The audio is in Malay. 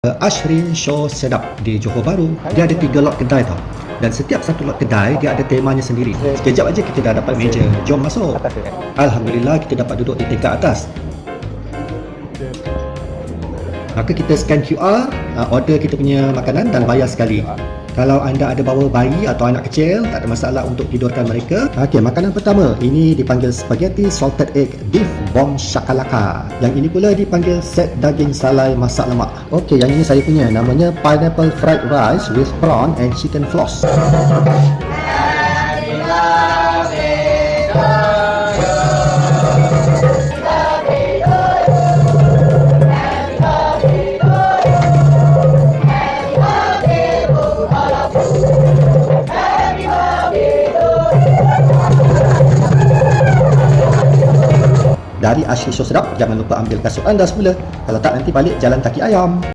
Ashrin Shaw Sedap di Johor Bahru. Dia ada 3 lot kedai tau. Dan setiap satu lot kedai dia ada temanya sendiri. Sekejap aja kita dah dapat meja. Jom masuk. Alhamdulillah kita dapat duduk di tingkat atas. Maka kita scan QR, order kita punya makanan dan bayar sekali. Kalau anda ada bawa bayi atau anak kecil, tak ada masalah untuk tidurkan mereka. Okey, makanan pertama ini dipanggil spaghetti salted egg beef bomb shakalaka. Yang ini pula dipanggil set daging salai masak lemak. Okey, yang ini saya punya, namanya pineapple fried rice with prawn and chicken floss. Dari Ashrin Shaw Sedap, jangan lupa ambil kasut anda semula. Kalau tak, nanti balik jalan kaki ayam.